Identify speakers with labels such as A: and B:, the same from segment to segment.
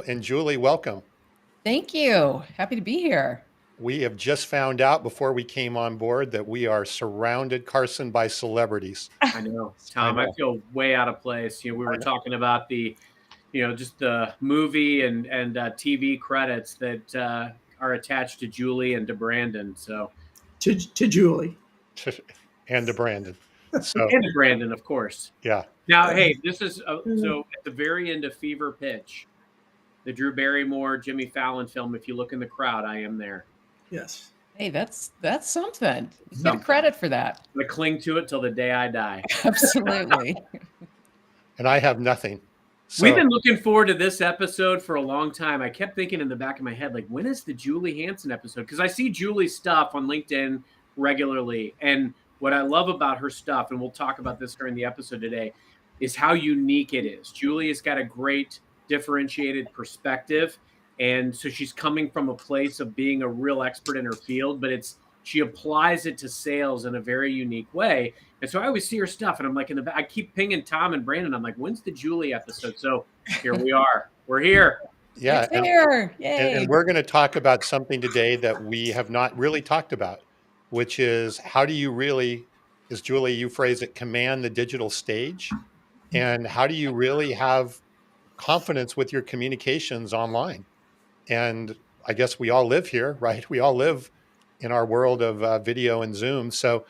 A: And Julie, welcome.
B: Thank you. Happy to be here.
A: We have just found out before we came on board that we are surrounded, Carson, by celebrities.
C: I know,
A: I
C: Tom. I
A: know.
C: feel way out of place. We
A: I
C: were
A: know.
C: talking about just the movie and TV credits that are attached to Julie and to Brandon. So
D: to Julie.
A: And to Brandon. So,
C: and to Brandon, of course.
A: yeah.
C: Now, hey, this is so at the very end of Fever Pitch, the Drew Barrymore, Jimmy Fallon film. If you look in the crowd, I am there.
D: Yes.
B: Hey, that's something. You
C: Something.
B: get credit for that.
C: I cling to it till the day I die.
B: Absolutely.
A: And I have nothing. So,
C: We've been looking forward to this episode for a long time. I kept thinking in the back of my head, like, when is the Julie Hansen episode? Because I see Julie's stuff on LinkedIn regularly. And what I love about her stuff, and we'll talk about this during the episode today, is how unique it is. Julie has got a great differentiated perspective. And so she's coming from a place of being a real expert in her field, but she applies it to sales in a very unique way. And so I always see her stuff, and I'm like, I keep pinging Tom and Brandon. I'm like, when's the Julie episode? So here we are. We're here.
A: yeah.
B: It's here. Yay.
A: And we're going to talk about something today that we have not really talked about, which is how do you really, as Julie, you phrase it, command the digital stage? And how do you really have confidence with your communications online? And I guess we all live here, right? We all live in our world of video and Zoom. So,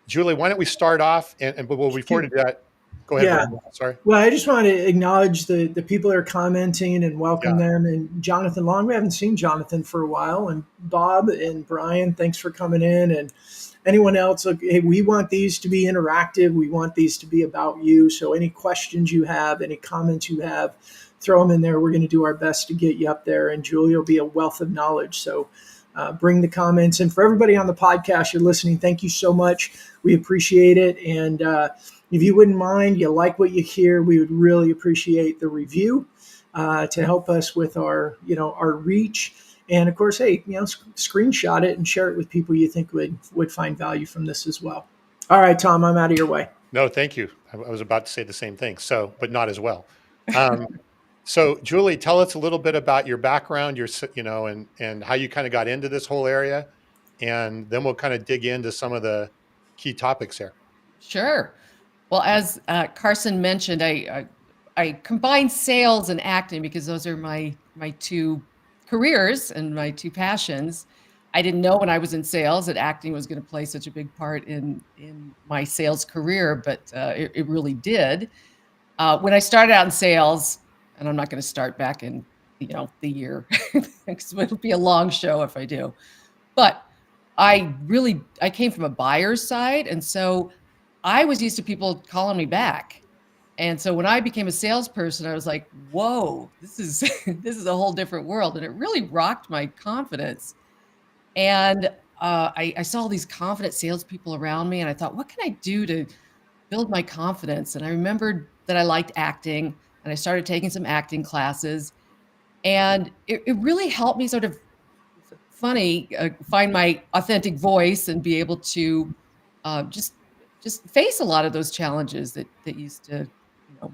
A: Julie, why don't we start off? But before we do that, go ahead.
D: Yeah.
A: Brandon. Sorry.
D: Well, I just want to acknowledge the people that are commenting and welcome
A: Yeah.
D: them. And Jonathan Long, we haven't seen Jonathan for a while. And Bob and Brian, thanks for coming in. And anyone else, look, hey, we want these to be interactive. We want these to be about you. So any questions you have, any comments you have, throw them in there. We're going to do our best to get you up there. And Julie will be a wealth of knowledge. So bring the comments. And for everybody on the podcast, you're listening, thank you so much. We appreciate it. And if you wouldn't mind, you like what you hear, we would really appreciate the review to help us with our reach. And of course, hey, screenshot it and share it with people you think would find value from this as well. All right, Tom, I'm out of your way.
A: No, thank you. I was about to say the same thing. So, but not as well. So, Julie, tell us a little bit about your background, and how you kind of got into this whole area, and then we'll kind of dig into some of the key topics here.
B: Sure. Well, as Carson mentioned, I combine sales and acting because those are my two careers and my two passions. I didn't know when I was in sales that acting was going to play such a big part in my sales career, but it really did. When I started out in sales, and I'm not going to start back in the year because it'll be a long show if I do, but I came from a buyer's side, and so I was used to people calling me back. And so when I became a salesperson, I was like, whoa, this is this is a whole different world. And it really rocked my confidence. And I saw all these confident salespeople around me, and I thought, what can I do to build my confidence? And I remembered that I liked acting, and I started taking some acting classes. And it really helped me sort of find my authentic voice and be able to just face a lot of those challenges that used to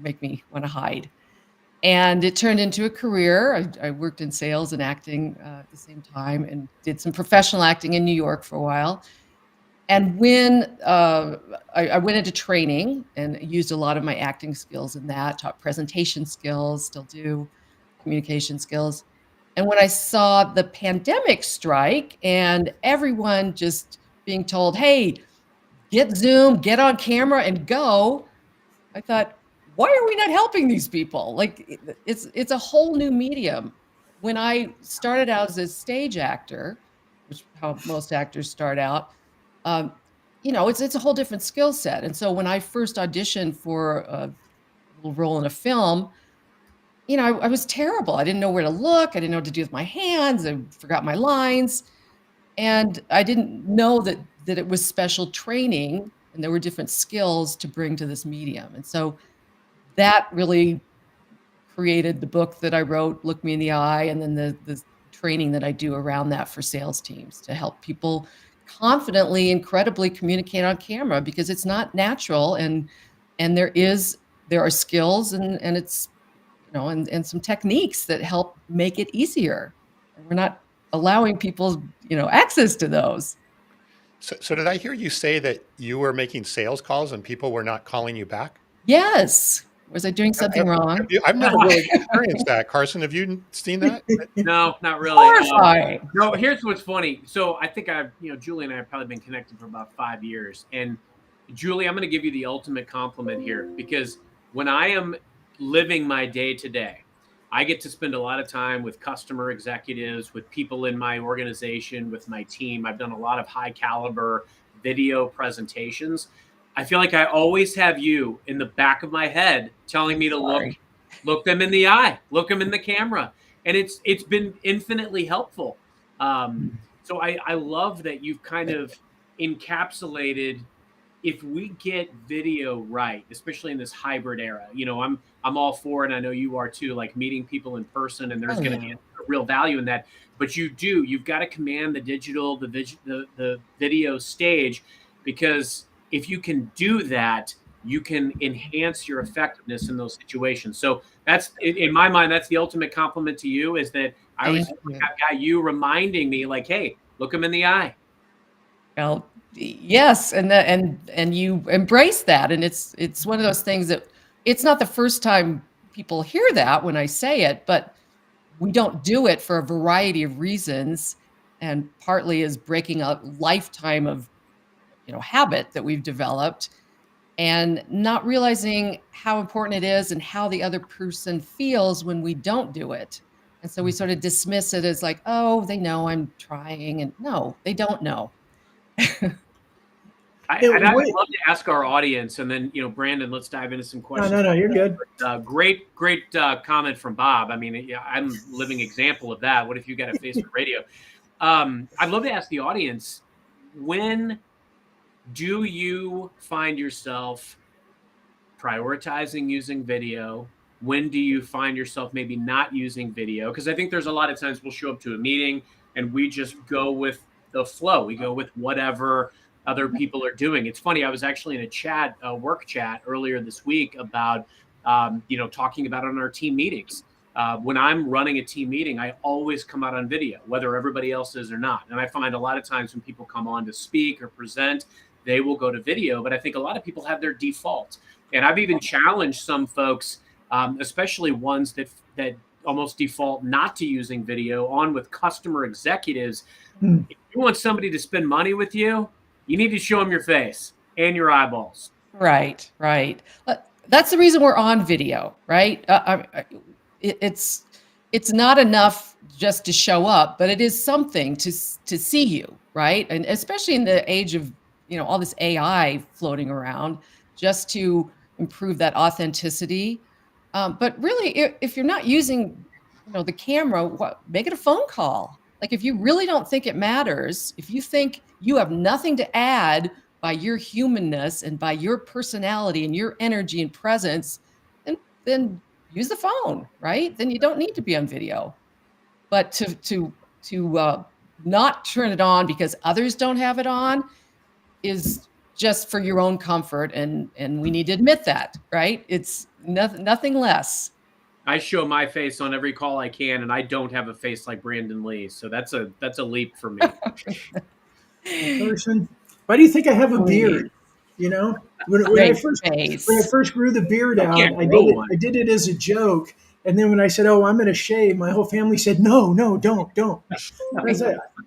B: make me want to hide. And it turned into a career. I worked in sales and acting at the same time, and did some professional acting in New York for a while. And when I went into training and used a lot of my acting skills in that, taught presentation skills, still do, communication skills. And when I saw the pandemic strike and everyone just being told, hey, get Zoom, get on camera and go, I thought, why are we not helping these people? Like, it's a whole new medium. When I started out as a stage actor, which is how most actors start out, it's a whole different skill set. And so when I first auditioned for a little role in a film, I was terrible. I didn't know where to look. I didn't know what to do with my hands. I forgot my lines. And I didn't know that it was special training and there were different skills to bring to this medium. And so that really created the book that I wrote, Look Me in the Eye, and then the training that I do around that for sales teams to help people confidently and credibly communicate on camera, because it's not natural, and there are skills, and it's and some techniques that help make it easier. And we're not allowing people, access to those.
A: So did I hear you say that you were making sales calls and people were not calling you back?
B: Yes. Was I doing something wrong?
A: I've never really experienced that. Carson, have you seen that?
C: No, not really.
B: Horrifying.
C: No, here's what's funny. So I think Julie and I have probably been connected for about 5 years. And Julie, I'm going to give you the ultimate compliment here, because when I am living my day to day, I get to spend a lot of time with customer executives, with people in my organization, with my team. I've done a lot of high caliber video presentations. I feel like I always have you in the back of my head telling me to
B: Sorry.
C: look them in the eye, look them in the camera. And it's been infinitely helpful. So I love that you've kind of encapsulated, if we get video right, especially in this hybrid era, I'm all for, and I know you are too, like meeting people in person, and there's
B: Oh,
C: going to
B: yeah.
C: be a real value in that. But you've got to command the digital, the video stage, because if you can do that, you can enhance your effectiveness in those situations. So that's, in my mind, that's the ultimate compliment to you, is that I always
B: Thank you.
C: got you reminding me, like, hey, look them in the eye.
B: Well, yes, and you embrace that, and it's one of those things that it's not the first time people hear that when I say it, but we don't do it for a variety of reasons, and partly is breaking a lifetime of, habit that we've developed, and not realizing how important it is and how the other person feels when we don't do it. And so we sort of dismiss it as like, oh, they know I'm trying, and no, they don't know.
C: And I would love to ask our audience, and then, Brandon, let's dive into some questions.
D: No, you're good.
C: Great comment from Bob. I mean, yeah, I'm a living example of that. What if you got a face for radio? I'd love to ask the audience, when do you find yourself prioritizing using video? When do you find yourself maybe not using video? Because I think there's a lot of times we'll show up to a meeting and we just go with the flow. We go with whatever other people are doing. It's funny. I was actually in a work chat earlier this week about, talking about on our team meetings. When I'm running a team meeting, I always come out on video, whether everybody else is or not. And I find a lot of times when people come on to speak or present, they will go to video. But I think a lot of people have their default. And I've even challenged some folks, especially ones that almost default not to using video, on with customer executives. If you want somebody to spend money with you, you need to show them your face and your eyeballs.
B: Right. That's the reason we're on video, right? It's not enough just to show up, but it is something to see you, right? And especially in the age of all this AI floating around, just to improve that authenticity. But really, if you're not using the camera, make it a phone call. Like, if you really don't think it matters, if you think you have nothing to add by your humanness and by your personality and your energy and presence, then use the phone, right? Then you don't need to be on video. But to not turn it on because others don't have it on is just for your own comfort, and we need to admit that, right? It's nothing less.
C: I show my face on every call I can, and I don't have a face like Brandon Lee, so that's a leap for me.
D: Person, why do you think I have a beard? When I first grew the beard out, I did it as a joke, and then when I said, "Oh, I'm going to shave," my whole family said, "No, don't." I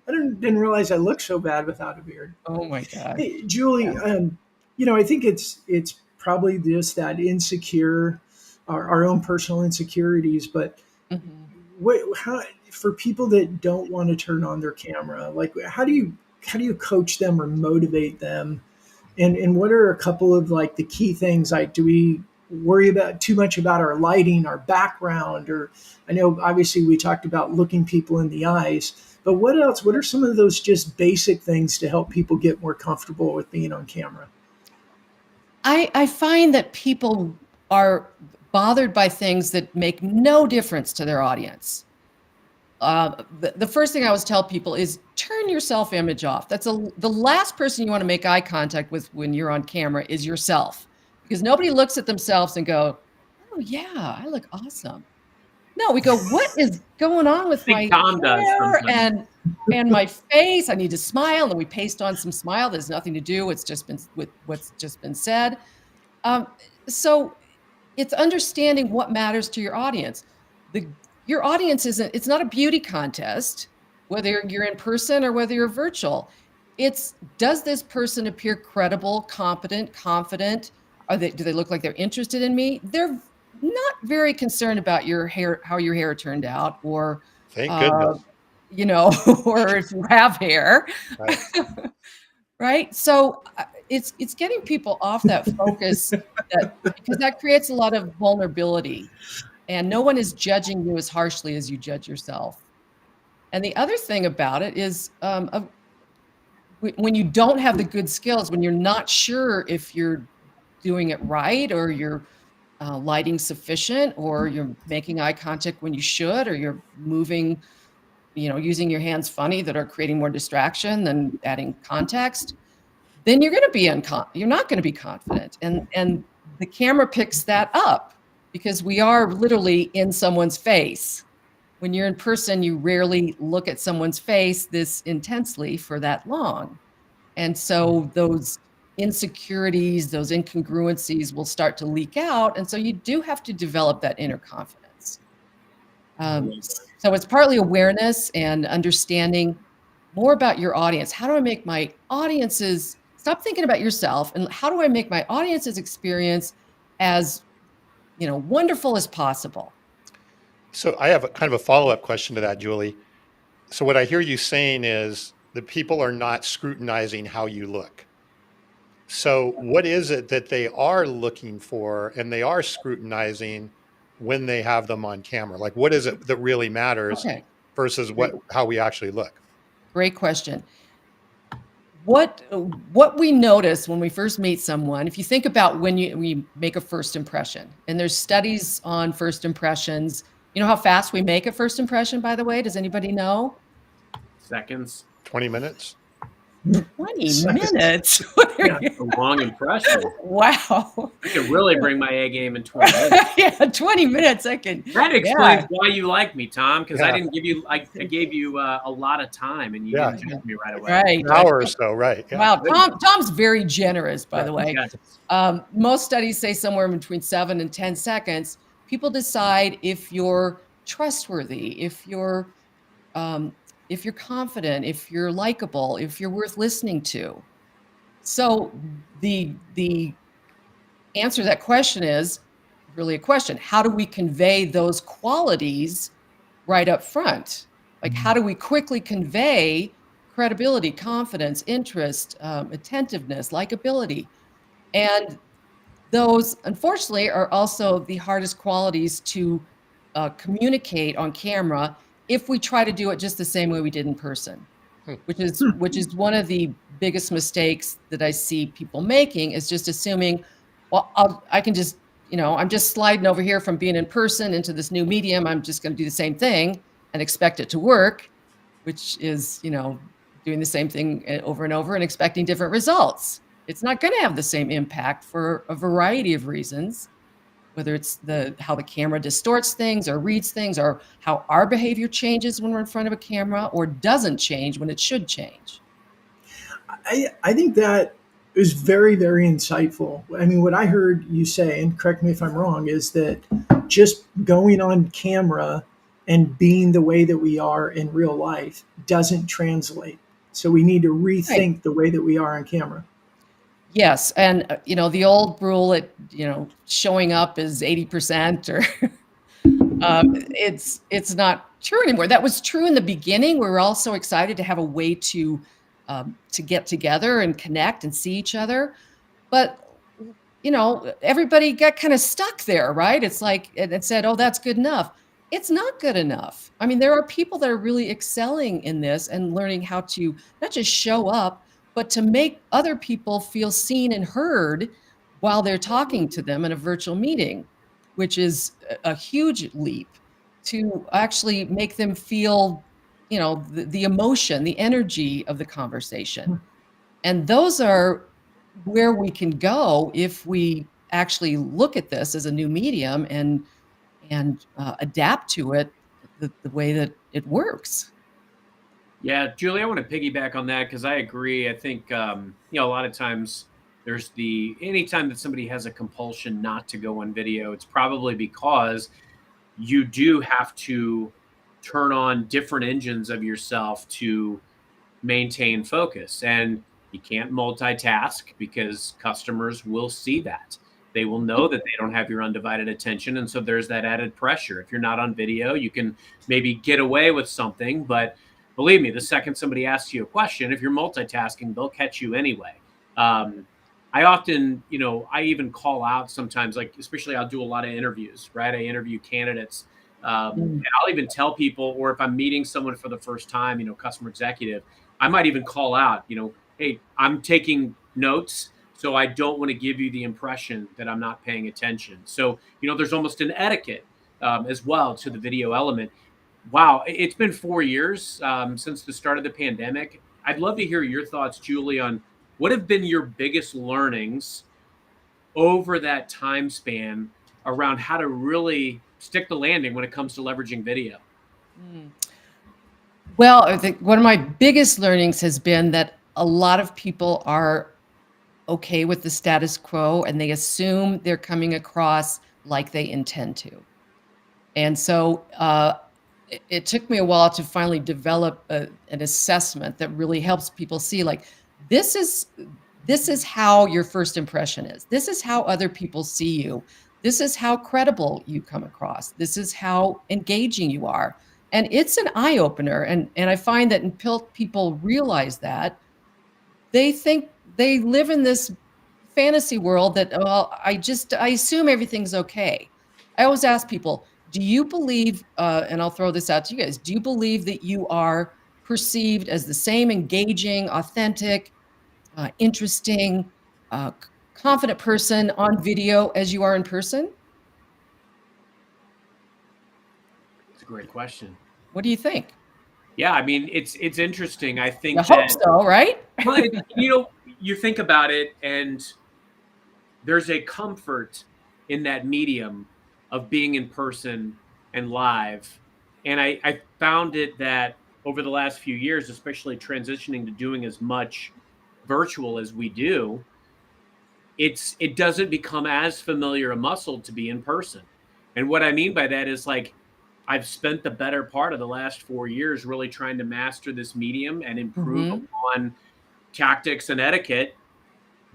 D: didn't realize I looked so bad without a beard.
B: Oh my God.
D: Hey, Julie, I think it's probably just that insecure, our own personal insecurities, but how, for people that don't want to turn on their camera, like how do you coach them or motivate them? And what are a couple of like the key things? Like, do we worry about too much about our lighting, our background? Or I know obviously we talked about looking people in the eyes, but what else? What are some of those just basic things to help people get more comfortable with being on camera?
B: I find that people are bothered by things that make no difference to their audience. The first thing I always tell people is turn your self-image off. That's the last person you want to make eye contact with when you're on camera is yourself, because nobody looks at themselves and go, "Oh yeah, I look awesome." No, we go, "What is going on with
C: I
B: my
C: think Tom does
B: hair
C: sometimes.
B: and my face? I need to smile," and we paste on some smile that has nothing to do, it's just been with what's just been said. Um, so it's understanding what matters to your audience. The Your audience isn't it's not a beauty contest, whether you're in person or whether you're virtual. It's, does this person appear credible, competent, confident? Do they look like they're interested in me? They're not very concerned about your hair, how your hair turned out, or
A: Thank
B: uh,
A: goodness.
B: you know, or if you have hair.
A: Right.
B: Right? So, it's getting people off that focus, that because that creates a lot of vulnerability, and no one is judging you as harshly as you judge yourself. And the other thing about it is, when you don't have the good skills, when you're not sure if you're doing it right, or you're, lighting sufficient, or you're making eye contact when you should, or you're moving, using your hands funny that are creating more distraction than adding context, then you're not gonna be confident, and the camera picks that up because we are literally in someone's face. When you're in person, you rarely look at someone's face this intensely for that long, and so those insecurities, those incongruencies will start to leak out, and so you do have to develop that inner confidence. So it's partly awareness and understanding more about your audience. How do I make my audiences stop thinking about yourself, and how do I make my audience's experience as, wonderful as possible?
A: So I have a kind of a follow-up question to that, Julie. So what I hear you saying is that people are not scrutinizing how you look. So what is it that they are looking for and they are scrutinizing when they have them on camera? Like what is it that really matters
B: Okay,
A: versus
B: great,
A: how we actually look?
B: great question. What we notice when we first meet someone, if you think about when we make a first impression, and there's studies on first impressions. You know how fast we make a first impression, by the way? Does anybody know?
C: Seconds.
A: 20 minutes?
B: 20
D: Seconds.
B: minutes? What are
D: Yeah.
B: you
C: A long impression.
B: Wow.
C: I could really bring my A game in 20 minutes.
B: Yeah, 20 minutes, I can
C: That
B: yeah,
C: explains why you like me, Tom, because I
A: Yeah.
C: didn't give you, I gave you a lot of time and you
A: Yeah.
C: didn't judge me right away.
B: right.
A: An hour or so, right. Yeah.
B: Wow, Tom's very generous, by
A: Yeah.
B: the way.
C: Yes.
B: Most studies say somewhere between 7 and 10 seconds, people decide if you're trustworthy, um, if you're confident, if you're likable, if you're worth listening to. So the answer to that question is really a question. How do we convey those qualities right up front? Like, how do we quickly convey credibility, confidence, interest, attentiveness, likability? And those, unfortunately, are also the hardest qualities to communicate on camera if we try to do it just the same way we did in person,
A: Hmm.
B: which is one of the biggest mistakes that I see people making, is just assuming, well, I can just, I'm just sliding over here from being in person into this new medium. I'm just going to do the same thing and expect it to work, which is, doing the same thing over and over and expecting different results. It's not going to have the same impact for a variety of reasons, whether it's how the camera distorts things or reads things, or how our behavior changes when we're in front of a camera or doesn't change when it should change.
D: I think that is very, very insightful. I mean, what I heard you say, and correct me if I'm wrong, is that just going on camera and being the way that we are in real life doesn't translate. So we need to
B: Right.
D: rethink the way that we are on camera.
B: Yes, and the old rule at showing up is 80%, or it's not true anymore. That was true in the beginning. We were all so excited to have a way to get together and connect and see each other. But everybody got kind of stuck there, right? It's like it said, "Oh, that's good enough." It's not good enough. I mean, there are people that are really excelling in this and learning how to not just show up, but to make other people feel seen and heard while they're talking to them in a virtual meeting, which is a huge leap to actually make them feel, the emotion, the energy of the conversation. And those are where we can go if we actually look at this as a new medium, and adapt to it the way that it works.
C: Yeah, Julie, I want to piggyback on that because I agree. I think a lot of times there's the anytime that somebody has a compulsion not to go on video, it's probably because you do have to turn on different engines of yourself to maintain focus. And you can't multitask because customers will see that. They will know that they don't have your undivided attention. And so there's that added pressure. If you're not on video, you can maybe get away with something. But believe me, the second somebody asks you a question, if you're multitasking, they'll catch you anyway. Um, I often, I even call out sometimes, like, especially I'll do a lot of interviews, right? I interview candidates.
B: Mm.
C: And I'll even tell people, or if I'm meeting someone for the first time, customer executive, I might even call out, hey, I'm taking notes, so I don't want to give you the impression that I'm not paying attention. So, there's almost an etiquette as well to the video element. Wow, it's been 4 years since the start of the pandemic. I'd love to hear your thoughts, Julie, on what have been your biggest learnings over that time span around how to really stick the landing when it comes to leveraging video.
B: Mm. Well, I think one of my biggest learnings has been that a lot of people are okay with the status quo and they assume they're coming across like they intend to. And so it took me a while to finally develop an assessment that really helps people see like this is this is how your first impression is. This is how other people see you. This is how credible you come across. This is how engaging you are. And it's an eye opener. And I find that until people realize that, they think they live in this fantasy world that, well, I assume everything's okay. I always ask people, do you believe, and I'll throw this out to you guys, do you believe that you are perceived as the same engaging, authentic, interesting, confident person on video as you are in person?
C: It's a great question.
B: What do you think?
C: Yeah, I mean, it's interesting. I
B: I
C: think
B: hope
C: that,
B: so, right?
C: well, you think about it, and there's a comfort in that medium of being in person and live. And I found it that over the last few years, especially transitioning to doing as much virtual as we do, it doesn't become as familiar a muscle to be in person. And what I mean by that is, like, I've spent the better part of the last 4 years really trying to master this medium and improve
B: Hmm.
C: upon tactics and etiquette.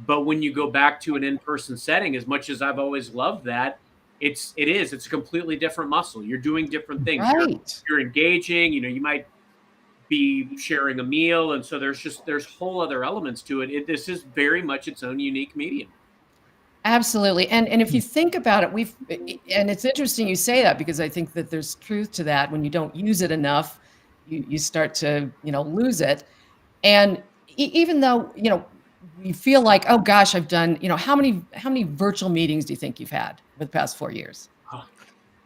C: But when you go back to an in-person setting, as much as I've always loved that, it's a completely different muscle. You're doing different things.
B: Right.
C: You're engaging, you might be sharing a meal. And so there's whole other elements to it. This is very much its own unique medium.
B: Absolutely. And if you think about it, and it's interesting you say that because I think that there's truth to that. When you don't use it enough, you start to, lose it. And even though, we feel like, oh gosh, I've done, how many virtual meetings do you think you've had for the past 4 years?
C: Oh,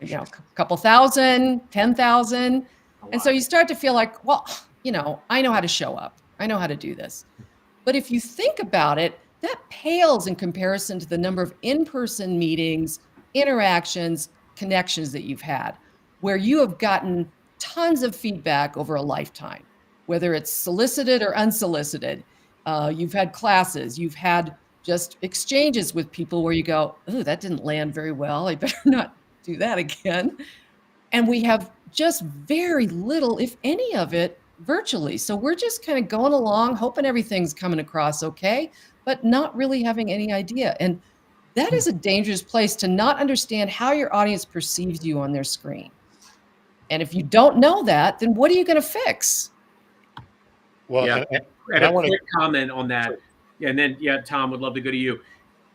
B: A couple thousand, 10,000.
C: a
B: And so
C: lot.
B: you start to feel like, well, I know how to show up. I know how to do this. But if you think about it, that pales in comparison to the number of in-person meetings, interactions, connections that you've had, where you have gotten tons of feedback over a lifetime, whether it's solicited or unsolicited. You've had classes, you've had just exchanges with people where you go, oh, that didn't land very well. I better not do that again. And we have just very little, if any of it, virtually. So we're just kind of going along, hoping everything's coming across okay, but not really having any idea. And that is a dangerous place to not understand how your audience perceives you on their screen. And if you don't know that, then what are you going to fix?
A: Well,
C: Yeah.
A: and
C: And
A: I
C: a
A: want to.
C: quick comment on that. And then, yeah, Tom, would love to go to you.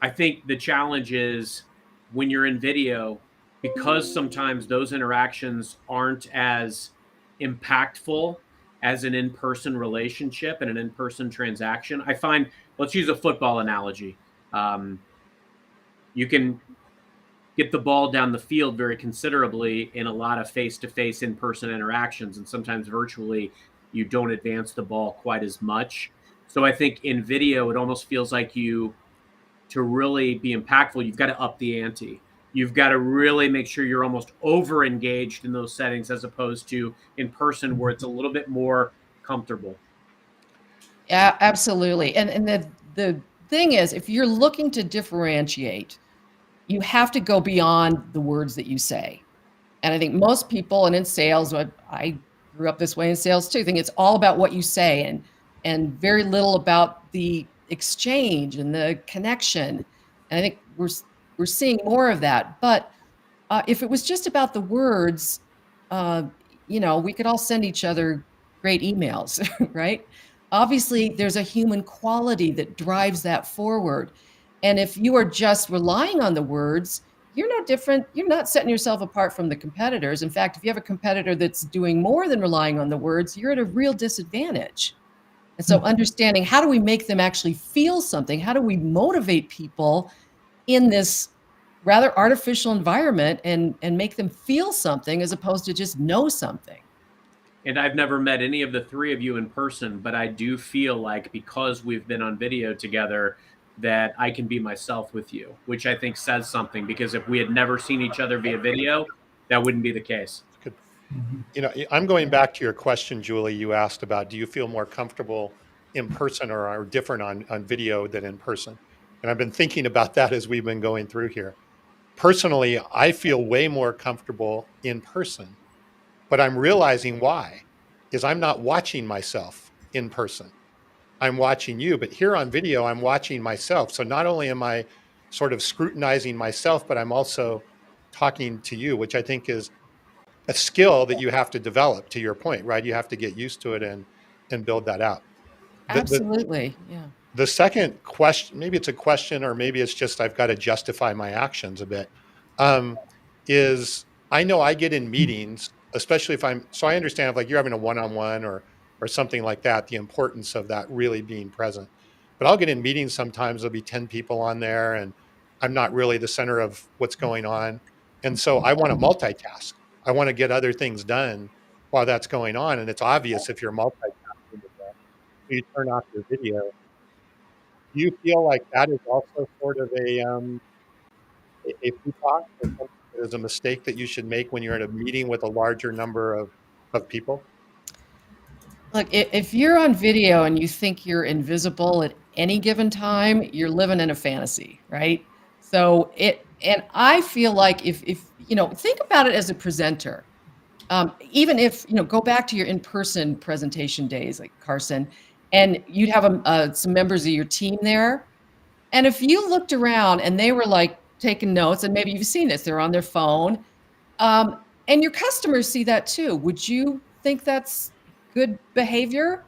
C: I think the challenge is when you're in video, because sometimes those interactions aren't as impactful as an in-person relationship and an in-person transaction. I find, let's use a football analogy. Um, you can get the ball down the field very considerably in a lot of face-to-face in-person interactions, and sometimes virtually you don't advance the ball quite as much. So I think in video it almost feels like you to really be impactful, you've got to up the ante. you've got to really make sure you're almost over engaged in those settings as opposed to in person where it's a little bit more comfortable.
B: Yeah, absolutely. And the thing is, if you're looking to differentiate, you have to go beyond the words that you say. And I think most people, and in sales, I grew up this way in sales too, think it's all about what you say and very little about the exchange and the connection. And I think we're seeing more of that. But if it was just about the words, uh, we could all send each other great emails, right? Obviously, there's a human quality that drives that forward. And if you are just relying on the words, you're no different. You're not setting yourself apart from the competitors. In fact, if you have a competitor that's doing more than relying on the words, you're at a real disadvantage. And so, understanding how do we make them actually feel something? How do we motivate people in this rather artificial environment and make them feel something as opposed to just know something?
C: And I've never met any of the three of you in person, but I do feel like because we've been on video together, that I can be myself with you, which I think says something. Because if we had never seen each other via video, that wouldn't be the case.
A: Good. I'm going back to your question, Julie. You asked about, do you feel more comfortable in person or different on video than in person? And I've been thinking about that as we've been going through here. Personally, I feel way more comfortable in person, but I'm realizing why is I'm not watching myself in person. I'm watching you, but here on video, I'm watching myself. So not only am I sort of scrutinizing myself, but I'm also talking to you, which I think is a skill that you have to develop, to your point, right? You have to get used to it and build that out. The
B: Absolutely. Yeah.
A: the second question, maybe it's a question, or maybe it's just I've got to justify my actions a bit, um, is I know I get in meetings, especially if so I understand if like you're having a one-on-one or something like that, the importance of that really being present. But I'll get in meetings sometimes, there'll be 10 people on there and I'm not really the center of what's going on. And so I want to multitask. I want to get other things done while that's going on. And it's obvious if you're multitasking, you turn off your video. Do you feel like that is also sort of a feedback or something that is a mistake that you should make when you're in a meeting with a larger number of people?
B: Look, if you're on video and you think you're invisible at any given time, you're living in a fantasy, right? And I feel like if think about it as a presenter. Even if, go back to your in-person presentation days, like Carson, and you'd have some members of your team there. And if you looked around and they were like taking notes, and maybe you've seen this, they're on their phone, and your customers see that too. Would you think that's good behavior?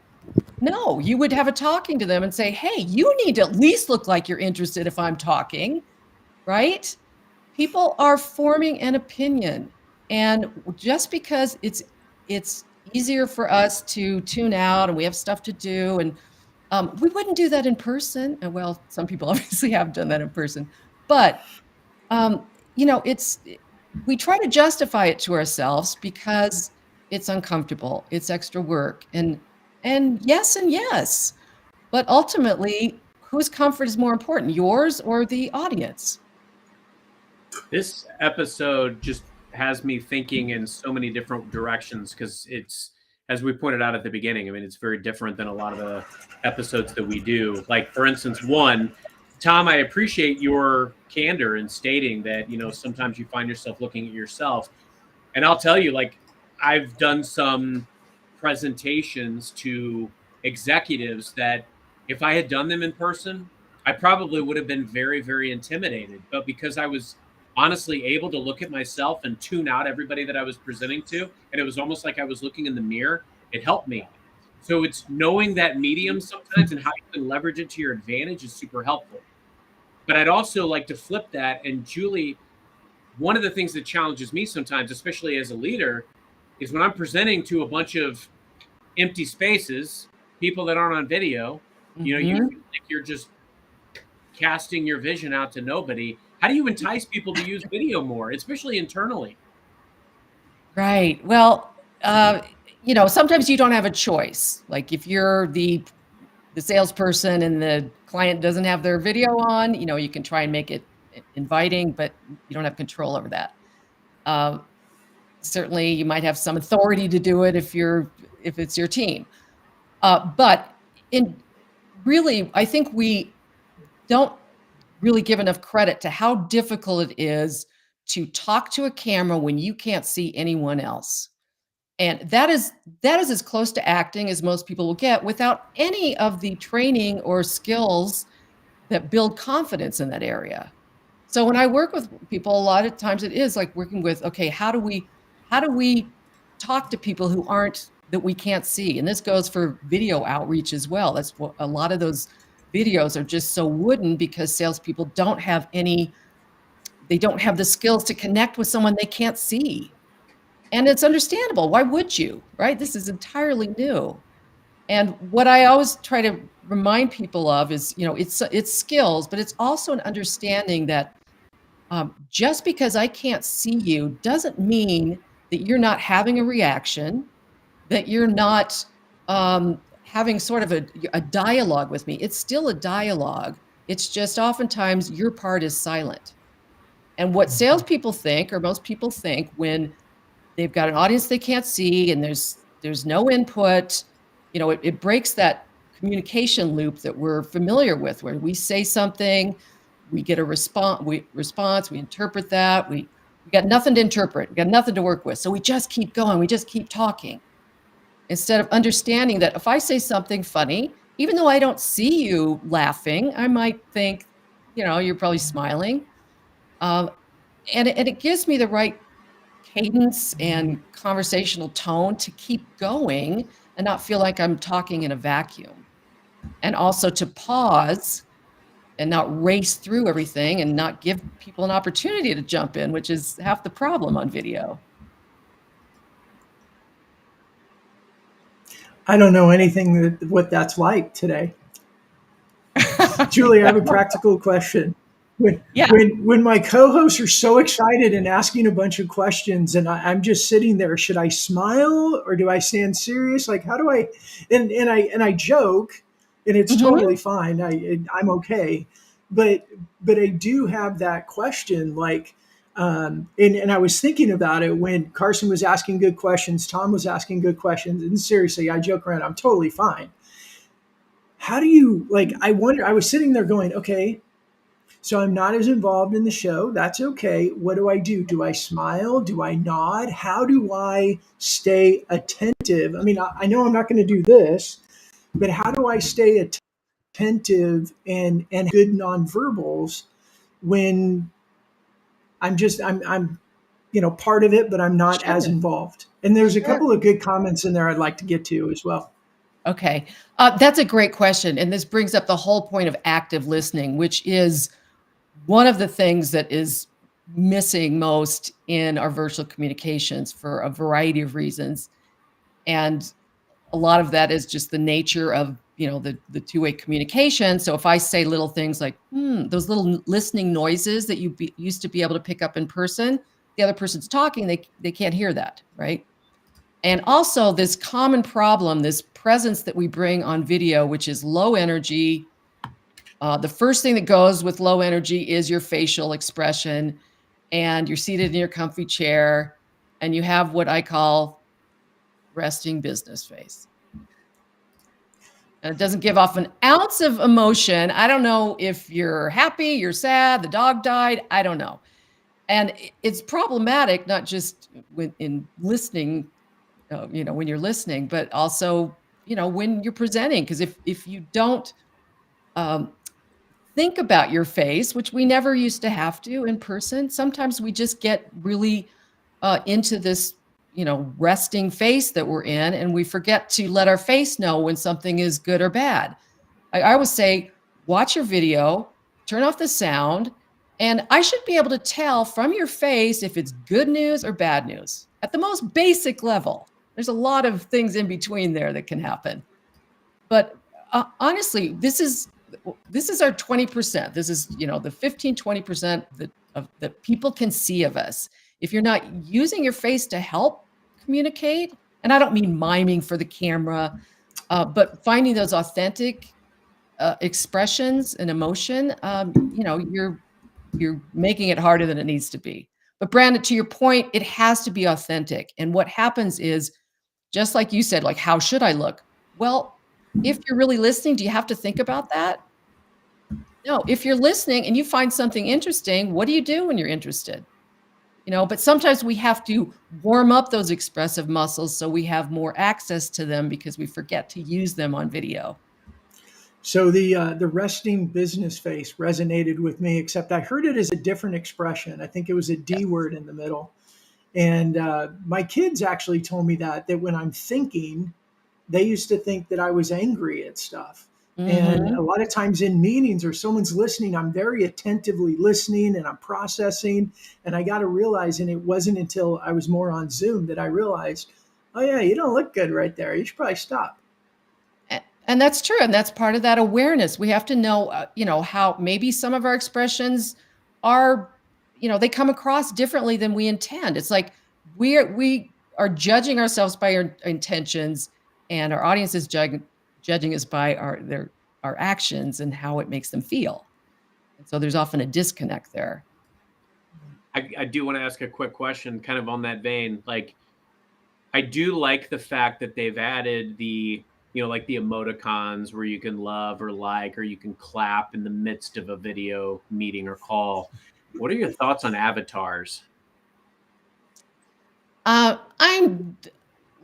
B: No, you would have a talking to them and say, hey, you need to at least look like you're interested if I'm talking, right? People are forming an opinion. And just because it's easier for us to tune out and we have stuff to do, and we wouldn't do that in person. And well, some people obviously have done that in person, but um, it's we try to justify it to ourselves because it's uncomfortable, it's extra work, and yes and yes. But ultimately, whose comfort is more important, yours or the audience?
C: This episode just has me thinking in so many different directions because it's, as we pointed out at the beginning, I mean, it's very different than a lot of the episodes that we do. Like, for instance, Tom, I appreciate your candor in stating that, sometimes you find yourself looking at yourself. And I'll tell you, like, I've done some presentations to executives that if I had done them in person, I probably would have been very, very intimidated. But because I was honestly able to look at myself and tune out everybody that I was presenting to, and it was almost like I was looking in the mirror, it helped me. So it's knowing that medium sometimes and how you can leverage it to your advantage is super helpful. But I'd also like to flip that. And Julie, one of the things that challenges me sometimes, especially as a leader, is when I'm presenting to a bunch of empty spaces, people that aren't on video, you
B: Mhm.
C: feel like you're just casting your vision out to nobody. How do you entice people to use video more, especially internally?
B: Right. Well, sometimes you don't have a choice. Like if you're the salesperson and the client doesn't have their video on, you can try and make it inviting, but you don't have control over that. Certainly, you might have some authority to do it if it's your team. But in really, I think we don't really give enough credit to how difficult it is to talk to a camera when you can't see anyone else. And that is as close to acting as most people will get without any of the training or skills that build confidence in that area. So when I work with people, a lot of times it is like working with, okay, how do we talk to people who aren't that we can't see? And this goes for video outreach as well. That's what a lot of those videos are just so wooden because salespeople they don't have the skills to connect with someone they can't see. And it's understandable. Why would you? Right? This is entirely new. And what I always try to remind people of is, it's skills, but it's also an understanding that just because I can't see you doesn't mean that you're not having a reaction, that you're not having sort of a dialogue with me. It's still a dialogue. It's just oftentimes your part is silent. And what salespeople think, or most people think, when they've got an audience they can't see and there's no input, it breaks that communication loop that we're familiar with, where we say something, we get a response, we interpret that, we got nothing to interpret, we got nothing to work with. So we just keep going, we just keep talking. Instead of understanding that if I say something funny, even though I don't see you laughing, I might think, you're probably smiling. And it gives me the right cadence and conversational tone to keep going and not feel like I'm talking in a vacuum. And also to pause and not race through everything and not give people an opportunity to jump in, which is half the problem on video.
D: I don't know anything what that's like today. Julie, I have a practical question.
B: Yeah.
D: When my co-hosts are so excited and asking a bunch of questions, and I'm just sitting there, should I smile or do I stand serious? Like, how do I? And I joke, and it's totally fine. I'm okay, but I do have that question. Like, and I was thinking about it when Carson was asking good questions, Tom was asking good questions, and seriously, I joke around. I'm totally fine. How do you like? I wonder. I was sitting there going, okay. So I'm not as involved in the show. That's okay. What do I do? Do I smile? Do I nod? How do I stay attentive? I mean, I know I'm not going to do this, but how do I stay attentive and good nonverbals when I'm part of it, but I'm not as involved. And there's a couple of good comments in there I'd like to get to as well.
B: Okay. That's a great question. And this brings up the whole point of active listening, which is one of the things that is missing most in our virtual communications for a variety of reasons. And a lot of that is just the nature of, the two-way communication. So if I say little things like, those little listening noises that you used to be able to pick up in person, the other person's talking, they can't hear that, right? And also this common problem, this presence that we bring on video, which is low energy. The first thing that goes with low energy is your facial expression, and you're seated in your comfy chair, and you have what I call resting business face. And it doesn't give off an ounce of emotion. I don't know if you're happy, you're sad, the dog died, I don't know. And it's problematic, not just in listening, when you're listening, but also, when you're presenting. Because if you don't think about your face, which we never used to have to in person, sometimes we just get really into this, resting face that we're in, and we forget to let our face know when something is good or bad. I always say, watch your video, turn off the sound, and I should be able to tell from your face if it's good news or bad news at the most basic level. There's a lot of things in between there that can happen. But honestly, this is our 20%. This is, the 15, 20% that people can see of us. If you're not using your face to help communicate, and I don't mean miming for the camera, but finding those authentic expressions and emotion, you're making it harder than it needs to be. But Brandon, to your point, it has to be authentic. And what happens is, just like you said, like, how should I look? Well, if you're really listening, do you have to think about that? No, if you're listening and you find something interesting, what do you do when you're interested? But sometimes we have to warm up those expressive muscles so we have more access to them because we forget to use them on video.
D: So the resting business face resonated with me, except I heard it as a different expression. I think it was a D
B: Yes.
D: word in the middle. And my kids actually told me that when I'm thinking, they used to think that I was angry at stuff. And a
B: Mhm.
D: lot of times in meetings or someone's listening, I'm very attentively listening and I'm processing. And I got to realize, and it wasn't until I was more on Zoom that I realized, oh, yeah, you don't look good right there. You should probably stop.
B: And that's true, and that's part of that awareness. We have to know, how maybe some of our expressions are, they come across differently than we intend. It's like we are judging ourselves by our intentions, and our audience is judging us by our actions and how it makes them feel. And so there's often a disconnect there.
C: I do want to ask a quick question, kind of on that vein. Like, I do like the fact that they've added like the emoticons where you can love or like, or you can clap in the midst of a video meeting or call. What are your thoughts on avatars?
B: I'm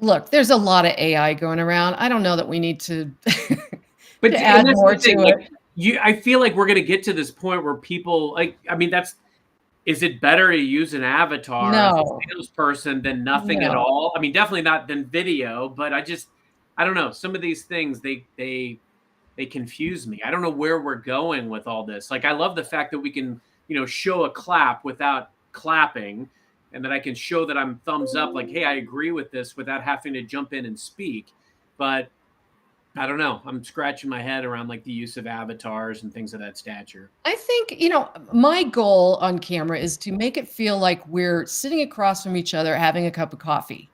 B: Look, there's a lot of AI going around. I don't know that we need to
C: But
B: to
C: and
B: add
C: that's
B: more
C: the
B: to
C: thing,
B: it.
C: like I feel like we're gonna get to this point where people like, I mean, is it better to use an avatar as a
B: No,
C: salesperson than nothing at
B: no.
C: all? I mean, definitely not than video, but I don't know. Some of these things they confuse me. I don't know where we're going with all this. Like, I love the fact that we can, show a clap without clapping, and that I can show that I'm thumbs up, like, hey, I agree with this without having to jump in and speak. But I don't know. I'm scratching my head around like the use of avatars and things of that stature.
B: I think, my goal on camera is to make it feel like we're sitting across from each other having a cup of coffee.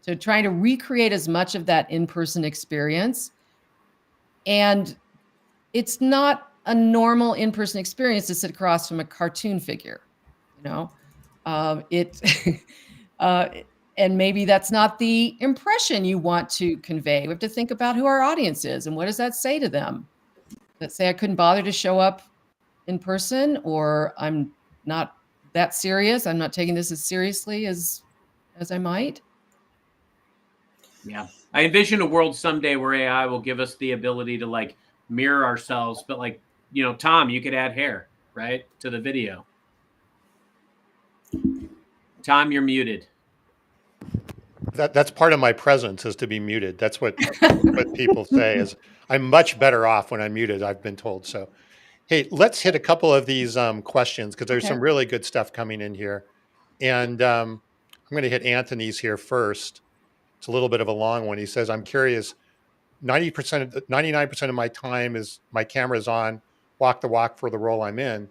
B: So trying to recreate as much of that in-person experience. And it's not a normal in-person experience to sit across from a cartoon figure, you know? It uh, and maybe that's not the impression you want to convey. We have to think about who our audience is and what does that say to them? That say I couldn't bother to show up in person, or I'm not that serious. I'm not taking this as seriously as I might.
C: Yeah. I envision a world someday where AI will give us the ability to like mirror ourselves, but like, Tom, you could add hair, right, to the video. Tom, you're muted.
A: That's part of my presence is to be muted. That's what people say is I'm much better off when I'm muted, I've been told. So, hey, let's hit a couple of these questions because there's
B: Okay.
A: some really good stuff coming in here. And I'm going to hit Anthony's here first. It's a little bit of a long one. He says, I'm curious, 99% of my time is my camera is on, walk the walk for the role I'm in.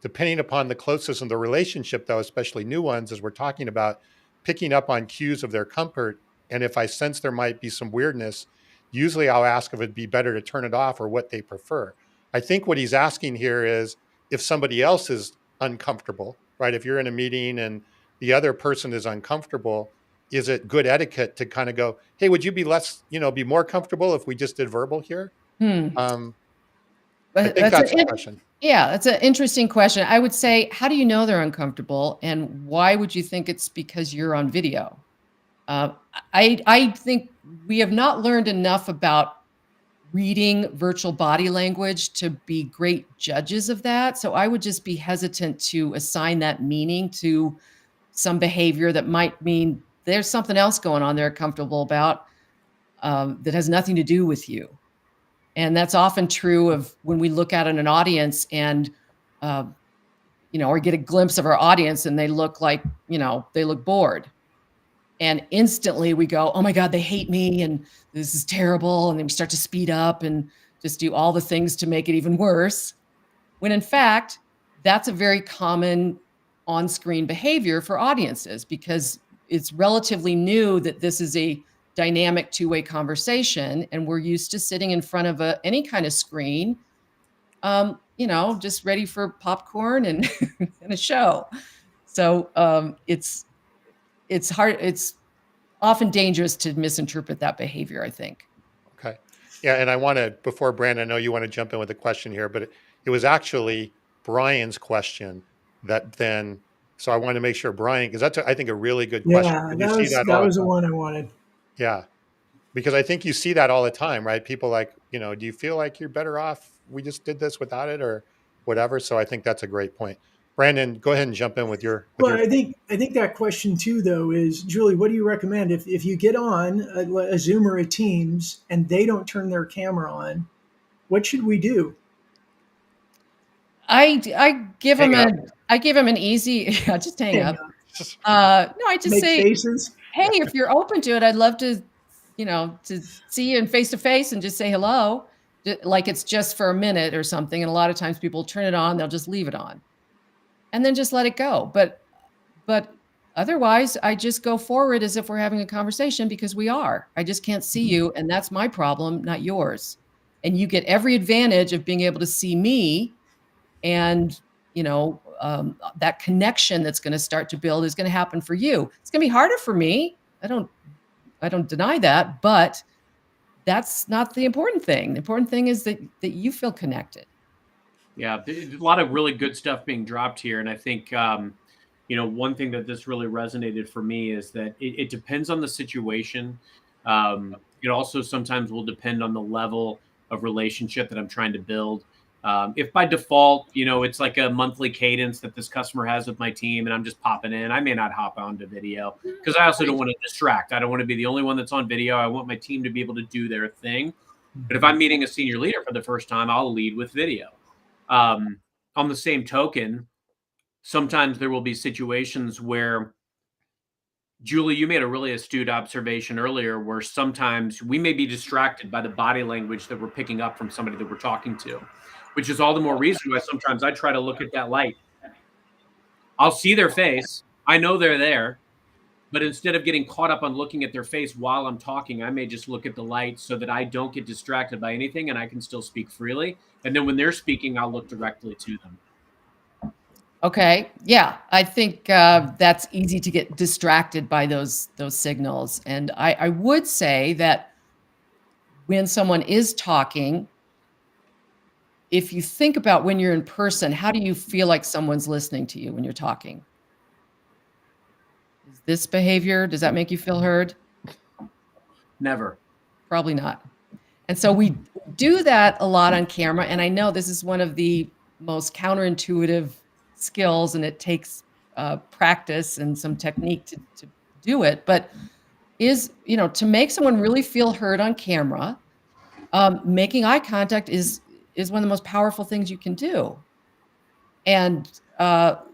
A: Depending upon the closeness of the relationship, though, especially new ones, as we're talking about, picking up on cues of their comfort. And if I sense there might be some weirdness, usually I'll ask if it'd be better to turn it off or what they prefer. I think what he's asking here is if somebody else is uncomfortable, right? If you're in a meeting and the other person is uncomfortable, is it good etiquette to kind of go, hey, would you be be more comfortable if we just did verbal here?
B: Hmm.
A: Um, I
B: But
A: think
B: that's
A: that's the question.
B: yeah, that's an interesting question. I would say, how do you know they're uncomfortable, and why would you think it's because you're on video? Uh, I think we have not learned enough about reading virtual body language to be great judges of that. So I would just be hesitant to assign that meaning to some behavior that might mean there's something else going on they're comfortable about, that has nothing to do with you. And that's often true of when we look out at an audience and, uh, or get a glimpse of our audience and they look like, they look bored. And instantly we go, oh my God, they hate me and this is terrible. And then we start to speed up and just do all the things to make it even worse. When in fact, that's a very common on screen behavior for audiences because it's relatively new that this is a dynamic two-way conversation. And we're used to sitting in front of any kind of screen, just ready for popcorn and and a show. So it's hard. It's often dangerous to misinterpret that behavior, I think.
A: Okay. Yeah, and I want to, before Brandon, I know you want to jump in with a question here, but it was actually Brian's question that then, so I want to make sure Brian, because that's, I think, a really good question.
D: Yeah,
A: And you see that
D: that
A: all the
D: was the
A: time.
D: one I wanted.
A: Yeah. Because I think you see that all the time, right? People like, do you feel like you're better off? We just did this without it or whatever. So I think that's a great point. Brandon, go ahead and jump in with
D: Well,
A: your
D: I think that question too, though, is Julie. What do you recommend if you get on a Zoom or a Teams and they don't turn their camera on? What should we do?
B: I give
A: hang
B: them
A: up.
B: an easy yeah, just hang
D: Hang
B: up.
D: up,
B: No, I just
D: make
B: say,
D: faces.
B: hey, if you're open to it, I'd love to see you in face to face and just say hello, like it's just for a minute or something. And a lot of times people turn it on, they'll just leave it on and then just let it go. But otherwise, I just go forward as if we're having a conversation because we are. I just can't see you, and that's my problem, not yours. And you get every advantage of being able to see me, and that connection that's going to start to build is going to happen for you. It's going to be harder for me. I don't deny that, but that's not the important thing. The important thing is that you feel connected.
C: Yeah, a lot of really good stuff being dropped here, and I think one thing that this really resonated for me is that it depends on the situation. It also sometimes will depend on the level of relationship that I'm trying to build. If by default, it's like a monthly cadence that this customer has with my team, and I'm just popping in, I may not hop onto video because I also don't want to distract. I don't want to be the only one that's on video. I want my team to be able to do their thing. But if I'm meeting a senior leader for the first time, I'll lead with video. Um, on the same token, sometimes there will be situations where, Julie, you made a really astute observation earlier where sometimes we may be distracted by the body language that we're picking up from somebody that we're talking to, which is all the more reason why sometimes I try to look at that light. I'll see their face. I know they're there. But instead of getting caught up on looking at their face while I'm talking, I may just look at the light so that I don't get distracted by anything and I can still speak freely. And then when they're speaking, I'll look directly to them.
B: Okay. Yeah, I think that's easy to get distracted by those signals. And I would say that when someone is talking, if you think about when you're in person, how do you feel like someone's listening to you when you're talking? Is this behavior, does that make you feel heard?
C: Never.
B: Probably not. And so we do that a lot on camera. And I know this is one of the most counterintuitive skills, and it takes practice and some technique to do it. But to make someone really feel heard on camera, making eye contact is one of the most powerful things you can do. And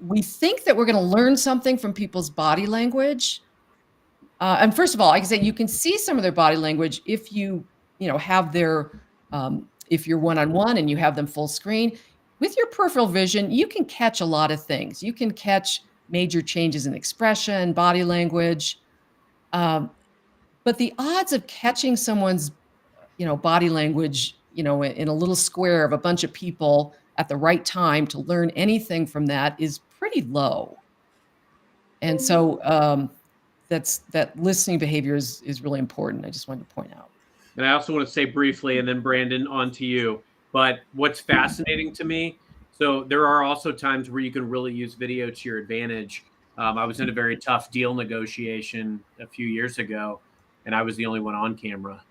B: we think that we're going to learn something from people's body language. And first of all, like I said, you can see some of their body language if have if you're one-on-one and you have them full screen. With your peripheral vision, you can catch a lot of things. You can catch major changes in expression, body language. But the odds of catching someone's, body language, in a little square of a bunch of people at the right time to learn anything from that is pretty low. And so that listening behavior is really important. I just wanted to point out.
C: And I also want to say briefly, and then Brandon, on to you. But what's fascinating to me, so there are also times where you can really use video to your advantage. I was in a very tough deal negotiation a few years ago, and I was the only one on camera.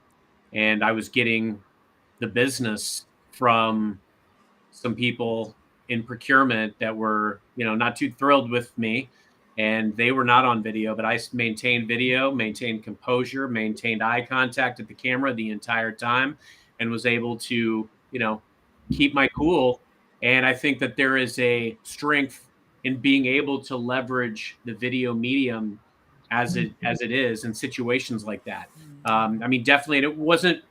C: And I was getting the business from some people in procurement that were, not too thrilled with me, and they were not on video, but I maintained video, maintained composure, maintained eye contact at the camera the entire time, and was able to, keep my cool. And I think that there is a strength in being able to leverage the video medium as it is in situations like that. I mean, definitely, and it wasn't,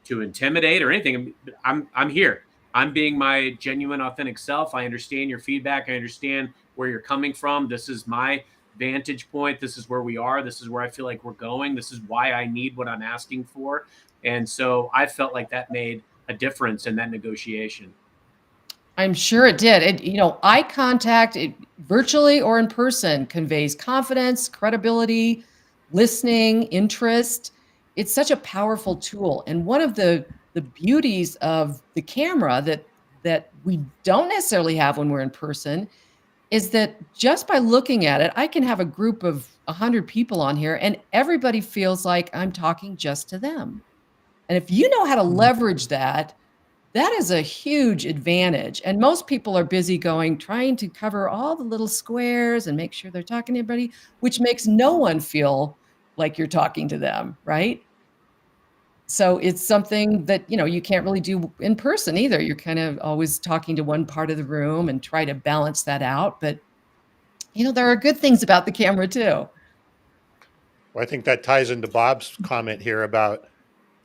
C: to intimidate or anything. I'm here. I'm being my genuine, authentic self. I understand your feedback. I understand where you're coming from. This is my vantage point. This is where we are. This is where I feel like we're going. This is why I need what I'm asking for. And so I felt like that made a difference in that negotiation.
B: I'm sure it did. Eye contact, virtually or in person, conveys confidence, credibility, listening, interest. It's such a powerful tool. And one of the beauties of the camera that we don't necessarily have when we're in person is that just by looking at it, I can have a group of 100 people on here and everybody feels like I'm talking just to them. And if you know how to
D: Mm.
B: leverage that, that is a huge advantage, and most people are busy trying to cover all the little squares and make sure they're talking to everybody, which makes no one feel like you're talking to them, right? So it's something that, you can't really do in person either. You're kind of always talking to one part of the room and try to balance that out, but, there are good things about the camera too.
A: Well, I think that ties into Bob's comment here about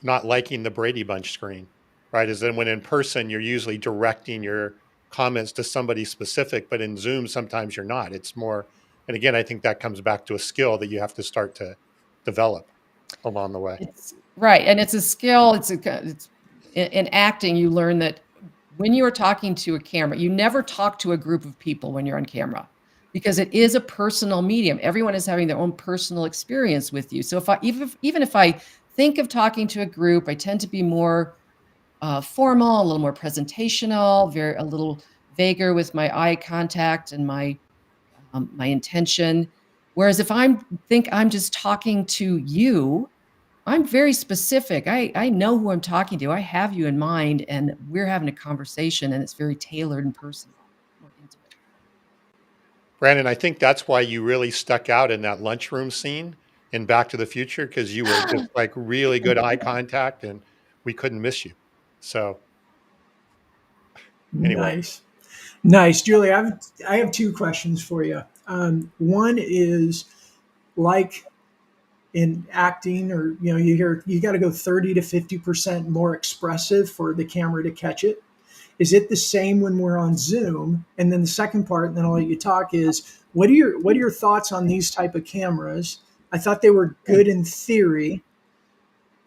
A: not liking the Brady Bunch screen, right? Is then when in person, you're usually directing your comments to somebody specific, but in Zoom, sometimes you're not. It's more, and again, I think that comes back to a skill that you have to start to develop along the way.
B: It's right, and it's a skill, it's in acting, you learn that when you are talking to a camera, you never talk to a group of people when you're on camera, because it is a personal medium. Everyone is having their own personal experience with you. So if I even if I think of talking to a group, I tend to be more, formal, a little more presentational, a little vaguer with my eye contact and my intention. Whereas if I'm just talking to you, I'm very specific. I know who I'm talking to. I have you in mind, and we're having a conversation, and it's very tailored and personal, more intimate.
A: Brandon, I think that's why you really stuck out in that lunchroom scene in Back to the Future, because you were just like really good eye contact and we couldn't miss you. So anyway,
D: Nice. Nice. Julie, I have two questions for you. One is, like in acting, or you got to go 30 to 50% more expressive for the camera to catch it. Is it the same when we're on Zoom? And then the second part, and then I'll let you talk, is what are your thoughts on these type of cameras? I thought they were good in theory,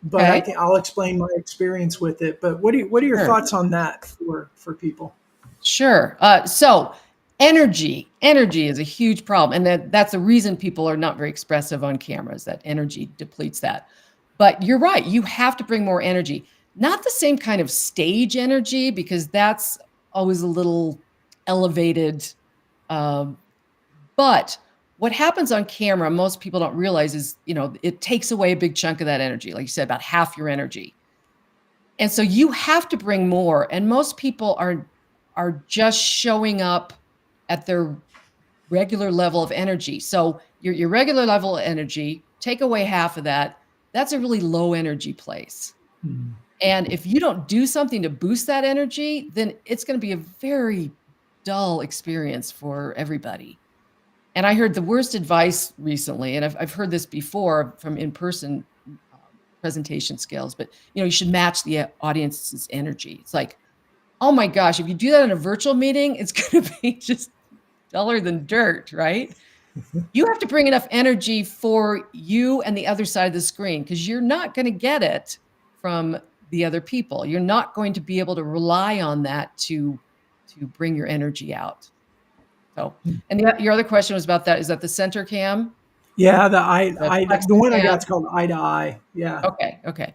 D: but
B: Okay,
D: I'll explain my experience with it. But what are your
B: sure.
D: thoughts on that for people?
B: Sure. So energy is a huge problem, and that's the reason people are not very expressive on cameras. That energy depletes that. But you're right. You have to bring more energy. Not the same kind of stage energy, because that's always a little elevated. Um, but what happens on camera, most people don't realize is, it takes away a big chunk of that energy. Like you said, about half your energy. And so you have to bring more, and most people are just showing up at their regular level of energy. So your regular level of energy, take away half of that, that's a really low energy place.
D: Hmm.
B: And if you don't do something to boost that energy, then it's going to be a very dull experience for everybody. And I heard the worst advice recently, and I've heard this before from in-person presentation skills, but you should match the audience's energy. It's like, oh my gosh, if you do that in a virtual meeting, it's going to be just duller than dirt, right? You have to bring enough energy for you and the other side of the screen, because you're not going to get it from the other people. You're not going to be able to rely on that to bring your energy out. So, and your other question was about that. Is that the center cam?
D: Yeah,
B: The
D: the
B: plexi
D: one I got
B: cam?
D: is called Eye to Eye. Yeah.
B: Okay, okay.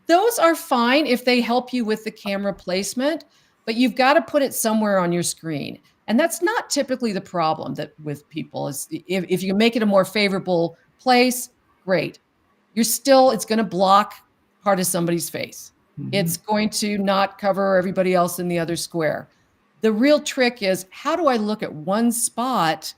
B: Those are fine if they help you with the camera placement, but you've got to put it somewhere on your screen. And that's not typically the problem that with people is if you make it a more favorable place, great. It's going to block part of somebody's face.
D: Hmm.
B: It's going to not cover everybody else in the other square. The real trick is, how do I look at one spot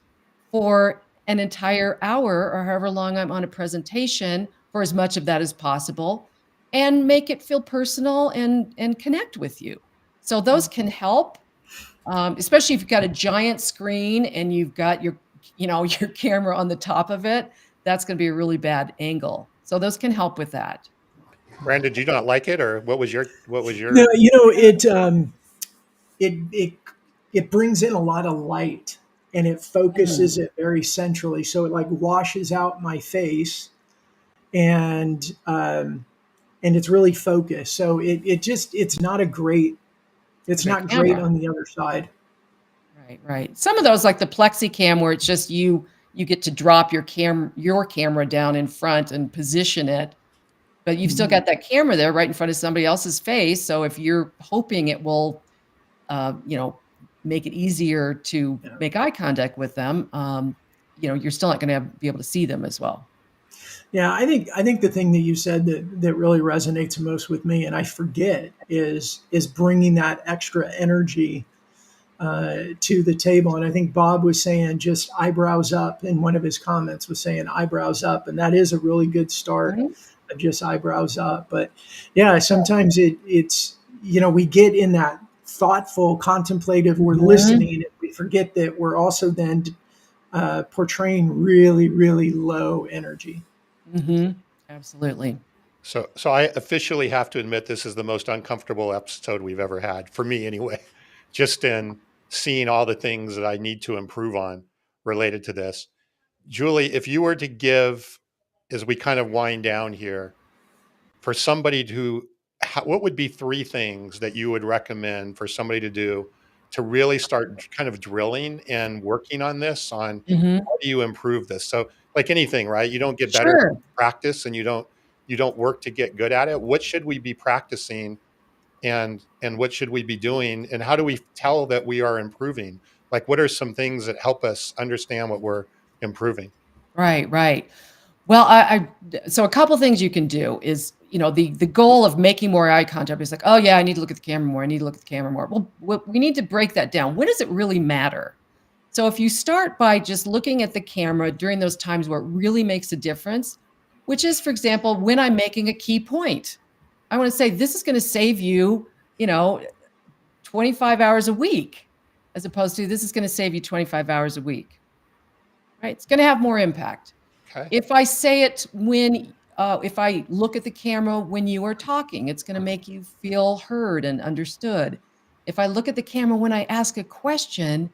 B: for an entire hour or however long I'm on a presentation, for as much of that as possible, and make it feel personal and connect with you. So those can help, especially if you've got a giant screen and you've got your camera on the top of it. That's going to be a really bad angle. So those can help with that.
A: Brandon, did you not like it, or what was
D: No,
A: your?
D: it it brings in a lot of light, and it
B: Mm.
D: focuses it very centrally, so it like washes out my face, and it's really focused. So it's not a great It's
B: the
D: not great
B: camera.
D: on the other side.
B: Right, right. Some of those, like the plexicam, where it's just you get to drop your camera down in front and position it, but you've still
D: Mhm.
B: got that camera there right in front of somebody else's face. So if you're hoping it will, you know, make it easier to
D: Yeah.
B: make eye contact with them, you know, you're still not going to be able to see them as well.
D: Yeah, I think the thing that you said that really resonates most with me, and I forget, is bringing that extra energy to the table. And I think Bob was saying just eyebrows up in one of his comments, was saying eyebrows up, and that is a really good start
B: Mhm.
D: of just eyebrows up. But yeah, sometimes it's we get in that thoughtful, contemplative, we're
B: Mhm.
D: listening, and we forget that we're also then portraying really, really low energy.
B: Mhm. Absolutely.
A: So I officially have to admit this is the most uncomfortable episode we've ever had for me anyway. Just in seeing all the things that I need to improve on related to this. Julie, if you were to give, as we kind of wind down here, for somebody who, what would be three things that you would recommend for somebody to do to really start kind of drilling and working on this, on
B: Mhm.
A: how do you improve this? So like anything, right? You don't get better
B: Sure.
A: practice, and you don't work to get good at it. What should we be practicing, and what should we be doing, and how do we tell that we are improving? Like what are some things that help us understand what we're improving?
B: Right, right. Well, so a couple things you can do is, you know, the goal of making more eye contact is like, oh yeah, I need to look at the camera more. I need to look at the camera more. Well, we need to break that down. When does it really matter? So if you start by just looking at the camera during those times where it really makes a difference, which is, for example, when I'm making a key point, I want to say this is going to save you, you know, 25 hours a week, as opposed to this is going to save you 25 hours a week, right? It's going to have more impact.
A: Okay.
B: If I say it when if I look at the camera when you are talking, it's gonna make you feel heard and understood. If I look at the camera when I ask a question,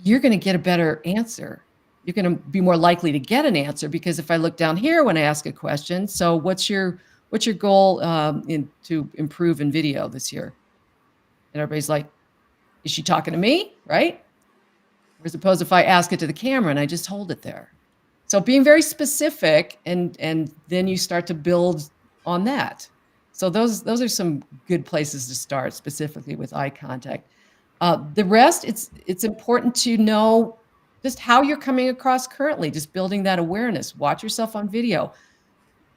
B: you're gonna get a better answer. You're gonna be more likely to get an answer because if I look down here when I ask a question, so what's your goal in to improve in video this year? And everybody's like, is she talking to me? Right? As opposed if I ask it to the camera and I just hold it there. So being very specific and then you start to build on that. So those are some good places to start specifically with eye contact. The rest, it's important to know just how you're coming across currently, just building that awareness. Watch yourself on video.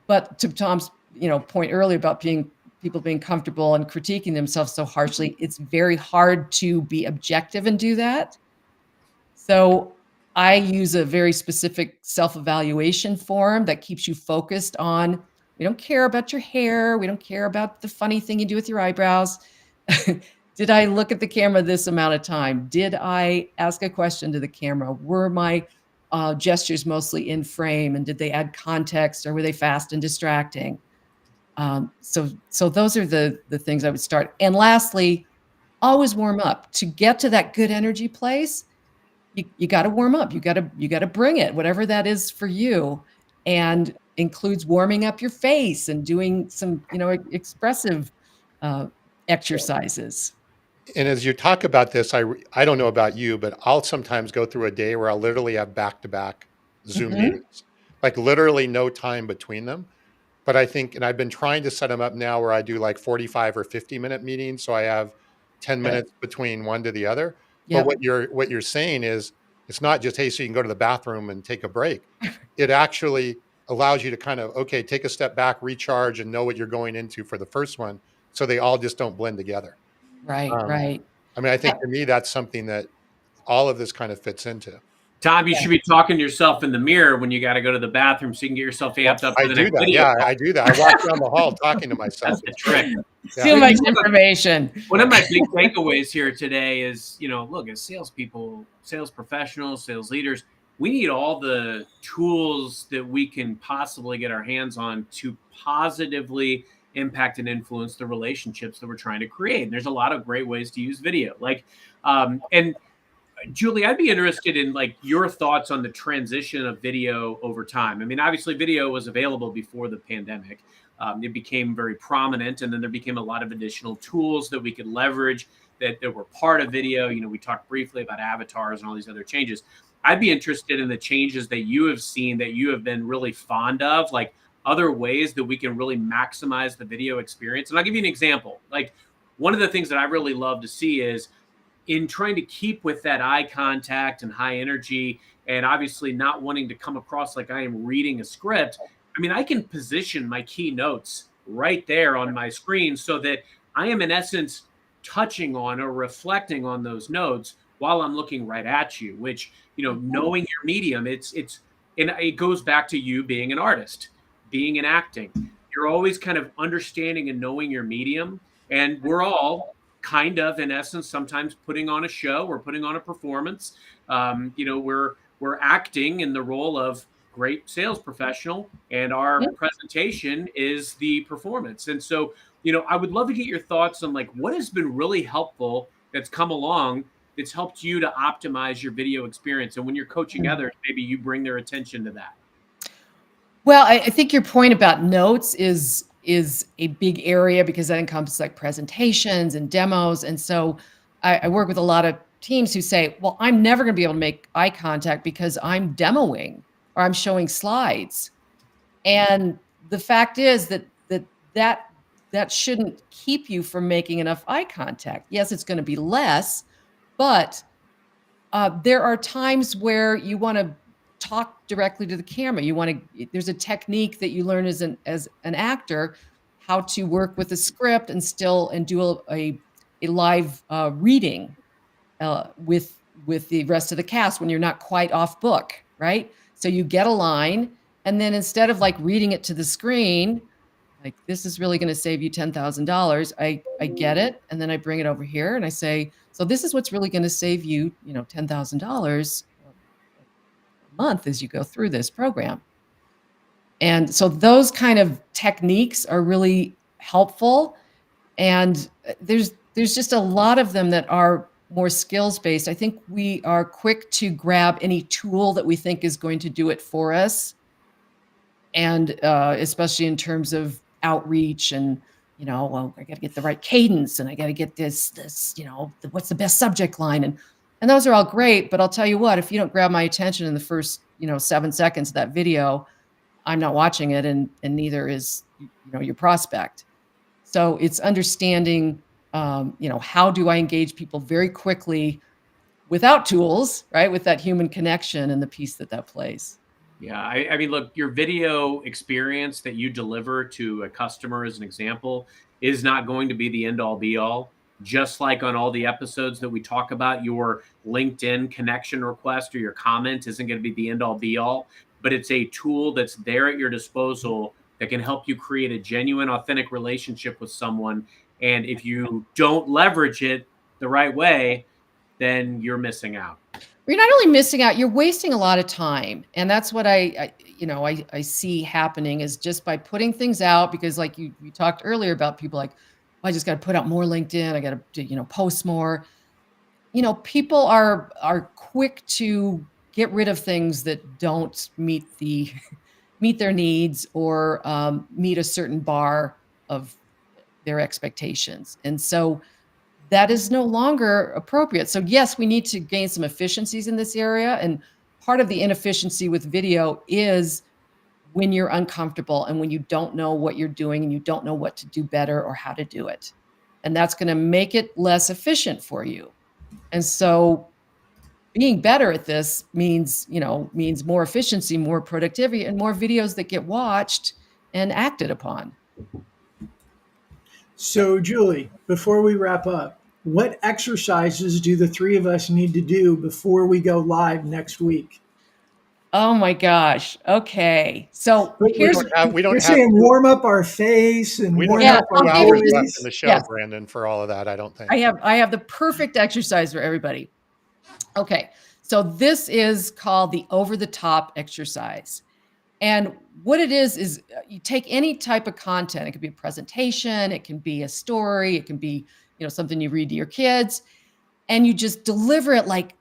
B: But to Tom's, point earlier about people being comfortable and critiquing themselves so harshly, it's very hard to be objective and do that. So I use a very specific self-evaluation form that keeps you focused on we don't care about your hair, we don't care about the funny thing you do with your eyebrows. Did I look at the camera this amount of time? Did I ask a question to the camera? Were my gestures mostly in frame and did they add context or were they fast and distracting? So those are the things I would start. And lastly, always warm up to get to that good energy place. You gotta warm up. You gotta bring it, whatever that is for you, and includes warming up your face and doing some, expressive, uh, exercises.
A: And as you talk about this, I don't know about you, but I'll sometimes go through a day where I'll literally have back-to-back Zoom
B: Mhm.
A: meetings, like literally no time between them. But I think, and I've been trying to set them up now where I do like 45 or 50-minute meetings, so I have 10
B: Good.
A: minutes between one to the other. But
B: Yep.
A: what you're saying is it's not just, hey, so you can go to the bathroom and take a break. It actually allows you to kind of, okay, take a step back, recharge, and know what you're going into for the first one, so they all just don't blend together.
B: Right,
A: Um,
B: right.
A: I mean, I
B: Uh,
A: think to me that's something that all of this kind of fits into.
C: Tom, you
B: yeah.
C: should be talking to yourself in the mirror when you got to go to the bathroom so you can get yourself
A: Well,
C: amped up
A: I
C: for the
A: do
C: next
A: that.
C: video
A: Yeah,
C: call.
A: I do that. I walk down the hall talking to
C: That's
A: myself.
C: the
A: It's great.
C: trick.
A: Yeah.
B: Too much
C: One of
B: information.
C: one of my big takeaways here today is, look, as salespeople, sales professionals, sales leaders, we need all the tools that we can possibly get our hands on to positively impact and influence the relationships that we're trying to create. And there's a lot of great ways to use video, and Julie, I'd be interested in like your thoughts on the transition of video over time. I mean, obviously, video was available before the pandemic. It became very prominent, and then there became a lot of additional tools that we could leverage that were part of video. You know, we talked briefly about avatars and all these other changes. I'd be interested in the changes that you have seen that you have been really fond of, like other ways that we can really maximize the video experience. And I'll give you an example. Like one of the things that I really love to see is in trying to keep with that eye contact and high energy, and obviously not wanting to come across like I am reading a script. I mean, I can position my keynotes right there on my screen so that I am in essence touching on or reflecting on those notes while I'm looking right at you, which, you know, knowing your medium, and it goes back to you being an artist, being in acting. You're always kind of understanding and knowing your medium. And we're all kind of, in essence, sometimes putting on a show or putting on a performance. You know, we're acting in the role of great sales professional, and our
B: Yeah.
C: presentation is the performance. And so, you know, I would love to get your thoughts on like what has been really helpful that's come along that's helped you to optimize your video experience. And when you're coaching
B: Mm.
C: others, maybe you bring their attention to that.
B: Well, I think your point about notes is a big area because that encompasses like presentations and demos. And so I work with a lot of teams who say, well, I'm never going to be able to make eye contact because I'm demoing or I'm showing slides. And the fact is that that shouldn't keep you from making enough eye contact. Yes, it's going to be less, but there are times where you want to talk directly to the camera. You want to. There's a technique that you learn as an actor, how to work with a script and still and do a live reading with the rest of the cast when you're not quite off book, right? So you get a line, and then instead of like reading it to the screen, like this is really going to save you $10,000. I get it, and then I bring it over here and I say, so this is what's really going to save you, you know, $10,000 a month as you go through this program. And so those kind of techniques are really helpful. And there's just a lot of them that are more skills based. I think we are quick to grab any tool that we think is going to do it for us, and especially in terms of outreach and, you know, well, I got to get the right cadence and I got to get this, you know, what's the best subject line, and those are all great. But I'll tell you what, if you don't grab my attention in the first, you know, 7 seconds of that video, I'm not watching it, and neither is, you know, your prospect. So it's understanding, you know, how do I engage people very quickly without tools, right? With that human connection and the piece that that plays.
C: Yeah, I mean, look, your video experience that you deliver to a customer, as an example, is not going to be the end all be all. Just like on all the episodes that we talk about, your LinkedIn connection request or your comment isn't going to be the end all be all, but it's a tool that's there at your disposal that can help you create a genuine, authentic relationship with someone. And if you don't leverage it the right way, then you're missing out.
B: You're not only missing out, you're wasting a lot of time. And that's what I see happening is just by putting things out, because like you talked earlier about people like, "Oh, I just got to put out more LinkedIn. I got to, you know, post more." You know, people are quick to get rid of things that don't meet the meet their needs or meet a certain bar of their expectations. And so that is no longer appropriate. So yes, we need to gain some efficiencies in this area. And part of the inefficiency with video is when you're uncomfortable and when you don't know what you're doing and you don't know what to do better or how to do it. And that's going to make it less efficient for you. And so being better at this means, you know, means more efficiency, more productivity, and more videos that get watched and acted upon.
D: So, Julie, before we wrap up, what exercises do the three of us need to do before we go live next week?
B: Oh my gosh. Okay. So
D: But
B: here's
A: We don't
D: you're
A: have
D: saying warm up our face and
A: we don't
D: warm
B: Yeah,
A: have
D: up
B: I'll
A: two
D: our
B: give you
A: hours
B: this.
A: left in
D: voice.
A: the show,
B: Yes,
A: Brandon, for all of that, I don't think.
B: I have the perfect exercise for everybody. Okay. So this is called the over the top exercise. And what it is you take any type of content. It could be a presentation, it can be a story, it can be, you know, something you read to your kids, and you just deliver it like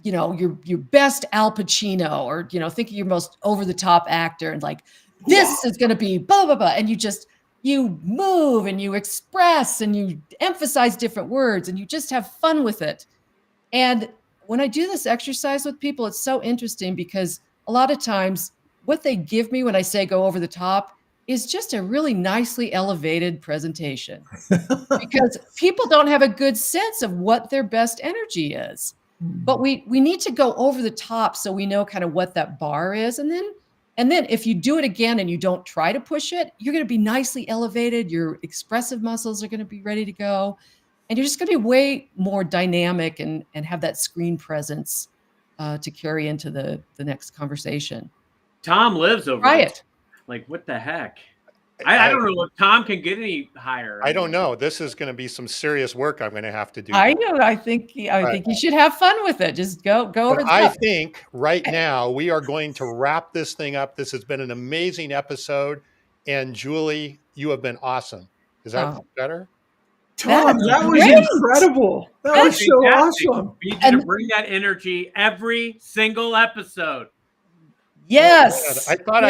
B: your best Al Pacino, or think of your most over the top actor, and like, this is going to be blah blah blah, and you move and you express and you emphasize different words and you just have fun with it. And when I do this exercise with people, it's so interesting because a lot of times what they give me when I say go over the top is just a really nicely elevated presentation, because people don't have a good sense of what their best energy is. But we need to go over the top so we know kind of what that bar is. And then if you do it again and you don't try to push it, you're going to be nicely elevated. Your expressive muscles are going to be ready to go. And you're just going to be way more dynamic and have that screen presence to carry into the next conversation.
C: Tom lives over
B: Try
C: there.
B: it.
C: Like, what the heck? I don't know if Tom can get any higher.
A: I don't know. This is going to be some serious work I'm going to have to do.
B: I know. I think you should have fun with it. Just go over the top.
A: I think right now we are going to wrap this thing up. This has been an amazing episode. And Julie, you have been awesome. Is that better?
D: Tom, that was incredible. That was so awesome.
C: We need you to bring that energy every single episode.
B: Yes.
A: I thought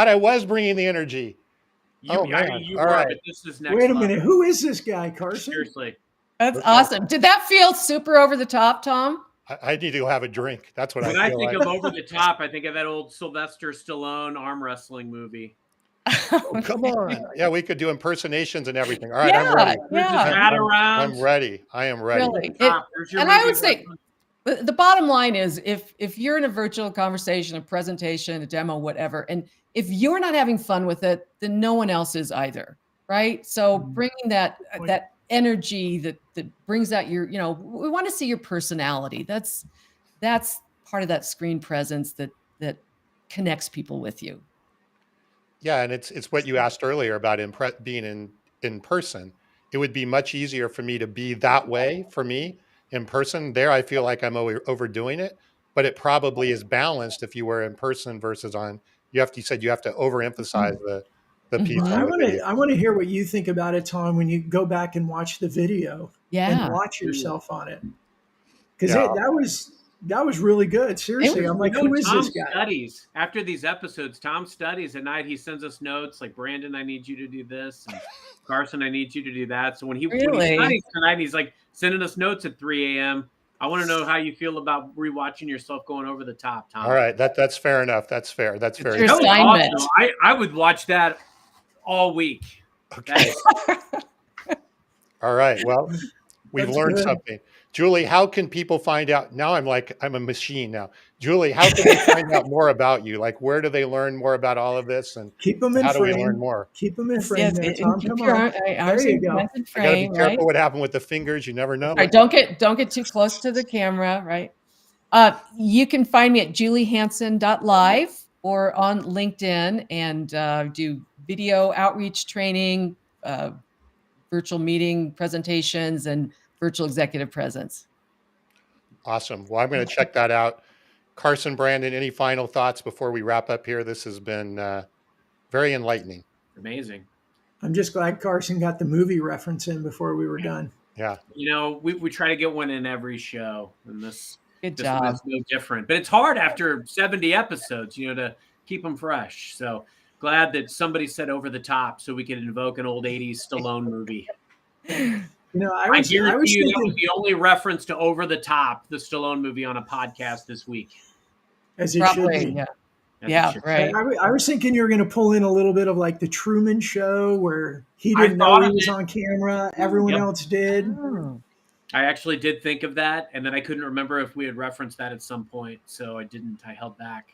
A: I was bringing the energy.
C: You were,
A: right.
C: but this is next.
D: Wait a minute. Who is this guy, Carson?
C: Seriously.
B: That's awesome. Did that feel super over the top, Tom?
A: I need to have a drink. That's what
C: when
A: I feel
C: think
A: like.
C: of over the top, I think of that old Sylvester Stallone arm wrestling movie.
A: Oh, come on. Yeah, we could do impersonations and everything. All right, I'm ready. I'm ready. I am ready.
B: Really. And I would say the bottom line is if you're in a virtual conversation, a presentation, a demo, whatever, and if you're not having fun with it, then no one else is either, right? So bringing that energy that brings out your, we want to see your personality. That's part of that screen presence that connects people with you.
A: Yeah, and it's what you asked earlier about being in person. It would be much easier for me to be that way for me in person. There, I feel like I'm overdoing it, but it probably is balanced if you were in person versus on. You said you have to overemphasize the piece.
D: I want to hear what you think about it, Tom, when you go back and watch the video and watch yourself on it, because that was really good. Seriously, I'm like, who is this guy?
C: Studies after these episodes. Tom studies at night. He sends us notes like, Brandon, I need you to do this, and Carson, I need you to do that. So when he studies tonight, he's like sending us notes at 3 a.m. I want to know how you feel about rewatching yourself going over the top, Tom.
A: All right, that's fair enough. That's fair. That's fair.
B: Your assignment.
C: Awesome. I would watch that all week.
A: Okay. All right. Well, we've learned something. Julie, how can people find out? Now I'm a machine now. Julie, how can they find out more about you? Like, where do they learn more about all of this? And
D: keep them in
A: how
D: frame.
A: do we learn more?
D: Keep them in frame. There, Tom. Come on.
B: There you go.
A: I got to be careful what happened with the fingers. You never know.
B: Right, don't get too close to the camera, right? You can find me at juliehansen.live or on LinkedIn, and do video outreach training, virtual meeting presentations, and virtual executive presence.
A: Awesome. Well, I'm going to check that out. Carson, Brandon, any final thoughts before we wrap up here? This has been very enlightening.
C: Amazing.
D: I'm just glad Carson got the movie reference in before we were done.
A: Yeah.
C: We try to get one in every show, and this
B: job.
C: Is no different. But it's hard after 70 episodes, to keep them fresh. So glad that somebody said over the top so we could invoke an old 80s Stallone movie.
D: I was thinking,
C: that was the only reference to Over the Top, the Stallone movie, on a podcast this week.
D: As it should be.
B: Yeah, right.
D: I was thinking you were going to pull in a little bit of like the Truman Show, where he didn't know he was on camera, everyone else did.
B: Oh.
C: I actually did think of that, and then I couldn't remember if we had referenced that at some point, so I didn't. I held back.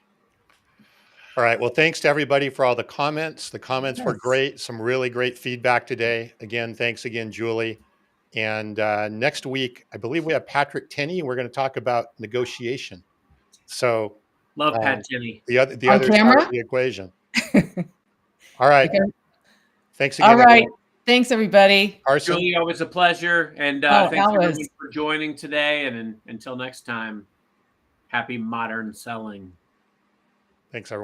A: All right. Well, thanks to everybody for all the comments. The comments were great. Some really great feedback today. Again, thanks again, Julie. And next week, I believe we have Patrick Tenney. We're going to talk about negotiation. So
C: love Pat Tenney.
A: The other side of the equation. All right. Thanks again.
B: All right. Everyone. Thanks, everybody.
A: Carson.
C: Julie, always a pleasure. And thanks everyone for joining today. And until next time, happy modern selling.
A: Thanks, everyone.